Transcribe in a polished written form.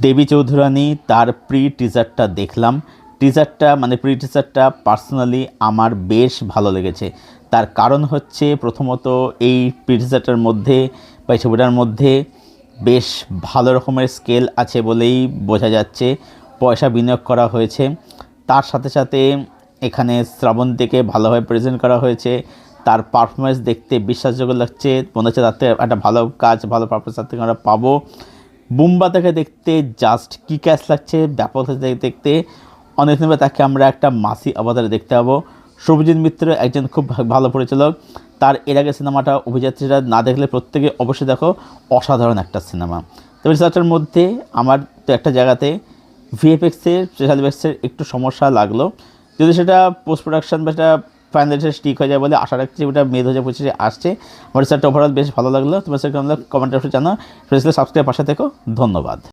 দেবী চৌধুরানী তার প্রি টিজারটা দেখলাম। Pre টিজারটা personally আমার বেশ ভালো লেগেছে। তার কারণ হচ্ছে প্রথমত এই প্রি টিজারটার মধ্যে বা এই ছবিটার মধ্যে বেশ ভালো রকমের স্কেল আছে বলেই বোঝা যাচ্ছে, পয়সা বিনিয়োগ করা হয়েছে। তার সাথে সাথে এখানে শ্রাবন্তীকে ভালোভাবে প্রেজেন্ট করা হয়েছে। তার পারফরমেন্স দেখতে বিশ্বাসযোগ্য লাগছে, মনে হচ্ছে তার থেকে একটা ভালো কাজ, ভালো পারফরমেন্স তার থেকে আমরা পাবো। বুম্বা তাকে দেখতে জাস্ট কি ক্যাশ লাগছে, ব্যাপক দেখতে। অনেক দিন তাকে আমরা একটা মাসি অবতারে দেখতে পাবো। শুভজিৎ মিত্র একজন খুব ভালো পরিচালক। তার এর আগে সিনেমাটা অভিযাত্রীরা না দেখলে প্রত্যেকে অবশ্যই দেখো, অসাধারণ একটা সিনেমা। তবে রিসার্চের মধ্যে আমার তো একটা জায়গাতে ভিএফএক্সের স্পেশাল ইফেক্টসের একটু সমস্যা লাগলো। যদি সেটা পোস্ট প্রোডাকশন বা সেটা ফাইনাল ঠিক হয়ে যায় বলে আশা রাখছি, ওটা মে 2025 আসছে। আমার রিসার্চটা ওভারঅল বেশ ভালো লাগলো। তোমার সাথে কমেন্ট অবশ্যই জানো। সাবস্ক্রাইব পাশে থেকো। ধন্যবাদ।